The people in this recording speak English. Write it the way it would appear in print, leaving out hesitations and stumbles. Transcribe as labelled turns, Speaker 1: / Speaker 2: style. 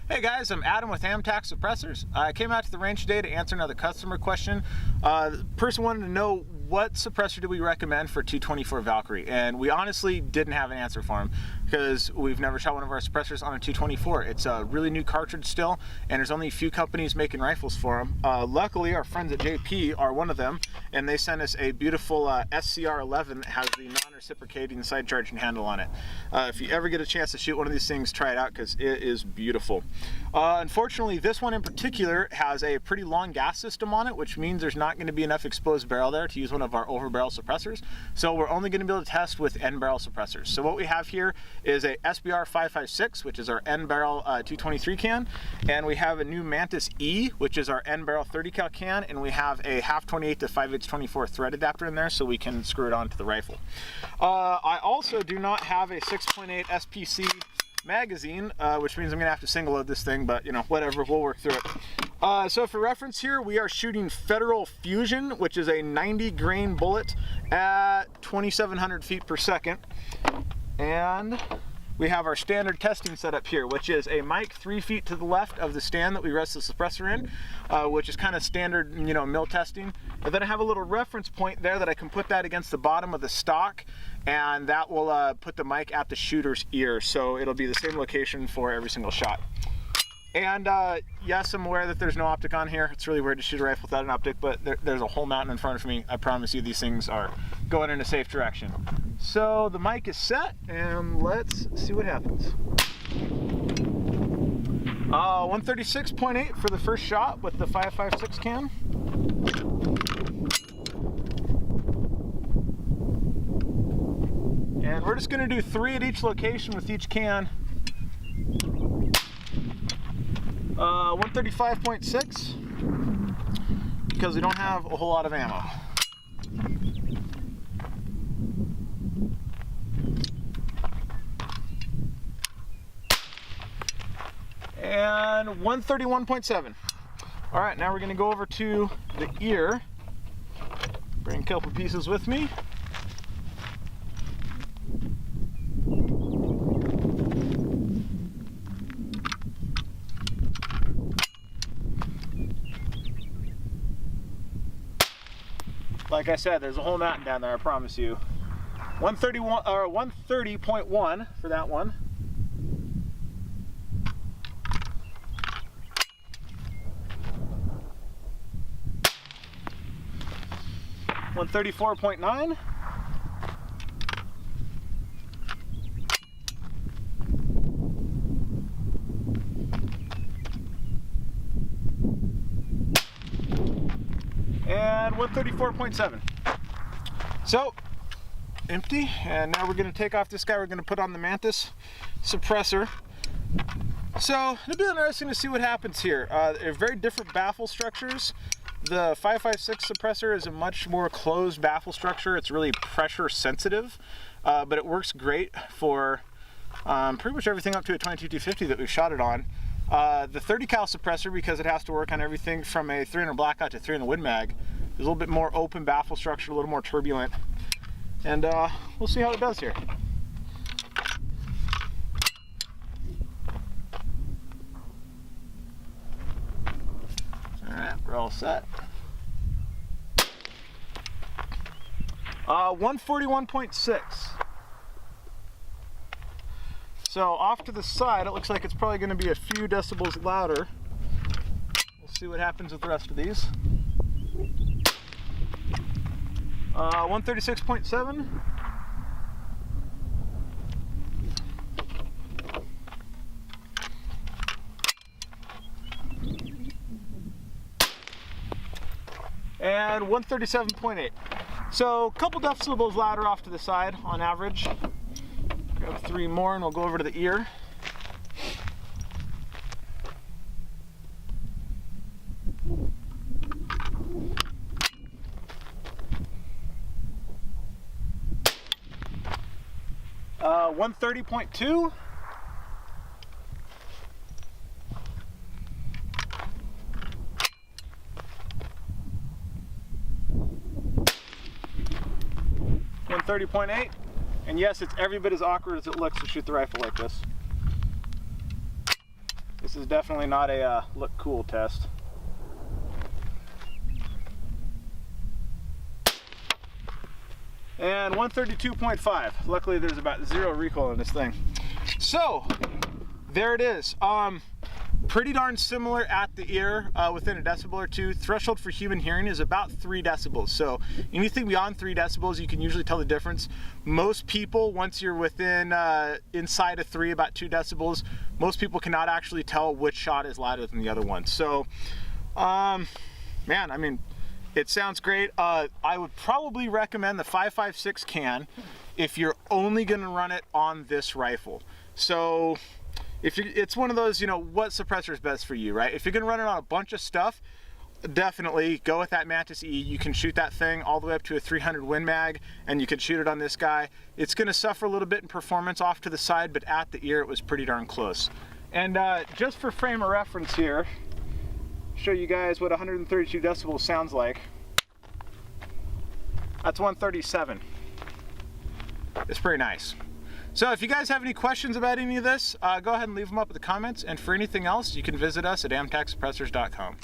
Speaker 1: Hey guys, I'm Adam with Suppressors. I came out to the range today to answer another customer question. The person wanted to know what suppressor do we recommend for 224 Valkyrie, and we honestly didn't have an answer for him because we've never shot one of our suppressors on a 224. It's a really new cartridge still, and there's only a few companies making rifles for them. Luckily, our friends at JP are one of them, and they sent us a beautiful SCR-11 that has the non-reciprocating side charging handle on it. If you ever get a chance to shoot one of these things, try it out because it is beautiful. Unfortunately, this one in particular has a pretty long gas system on it, which means there's not going to be enough exposed barrel there to use one of our over barrel suppressors. So we're only going to be able to test with end barrel suppressors. So what we have here is a SBR 556, which is our end barrel 223 can, and we have a new Mantis-E, which is our end barrel 30 cal can, and we have a half 28 to 5/8 24 thread adapter in there so we can screw it onto the rifle. I also do not have a 6.8 SPC magazine, which means I'm gonna have to single load this thing, but you know, whatever, we'll work through it. So for reference here, we are shooting Federal Fusion, which is a 90 grain bullet at 2,700 feet per second. And we have our standard testing setup here, which is a mic 3 feet to the left of the stand that we rest the suppressor in, which is kind of standard, you know, mill testing. And then I have a little reference point there that I can put that against the bottom of the stock, and that will put the mic at the shooter's ear. So it'll be the same location for every single shot. And yes, I'm aware that there's no optic on here. It's really weird to shoot a rifle without an optic, but there's a whole mountain in front of me. I promise you these things are going in a safe direction. So the mic is set, and let's see what happens. 136.8 for the first shot with the 5.56 can. And we're just going to do 3 at each location with each can. 135.6 because we don't have a whole lot of ammo. And 131.7. All right, now we're going to go over to the ear. Bring a couple pieces with me. Like I said, there's a whole mountain down there, I promise you. 130.1 for that one. $134.9. And 134.7. So, empty, and now we're going to take off this guy. We're going to put on the Mantis suppressor. So, it'll be interesting to see what happens here. They're very different baffle structures. The 5.56 suppressor is a much more closed baffle structure. It's really pressure sensitive, but it works great for pretty much everything up to a 22-250 that we've shot it on. The 30 cal suppressor, because it has to work on everything from a 300 blackout to 300 Win Mag, is a little bit more open baffle structure, a little more turbulent, and we'll see how it does here. All right, we're all set. 141.6. So off to the side, it looks like it's probably going to be a few decibels louder. We'll see what happens with the rest of these. 136.7. And 137.8. So a couple decibels louder off to the side on average. Grab 3 more and we'll go over to the ear. Uh, 130.2. .30.8, and yes, it's every bit as awkward as it looks to shoot the rifle like this. This is definitely not a look cool test. And 132.5. Luckily there's about 0 recoil in this thing. So there it is. Pretty darn similar at the ear, within a decibel or two. Threshold for human hearing is about 3 decibels. So anything beyond 3 decibels, you can usually tell the difference. Most people, once you're within, inside of 3, about 2 decibels, most people cannot actually tell which shot is louder than the other one. So, man, I mean, it sounds great. I would probably recommend the 5.56 can if you're only gonna run it on this rifle. So, it's one of those, you know, what suppressor is best for you, right? If you're gonna run it on a bunch of stuff, definitely go with that Mantis-E. You can shoot that thing all the way up to a 300 Win Mag, and you can shoot it on this guy. It's gonna suffer a little bit in performance off to the side, but at the ear, it was pretty darn close. And just for frame of reference here, show you guys what 132 decibels sounds like. That's 137. It's pretty nice. So if you guys have any questions about any of this, go ahead and leave them up in the comments. And for anything else, you can visit us at amtacsuppressors.com.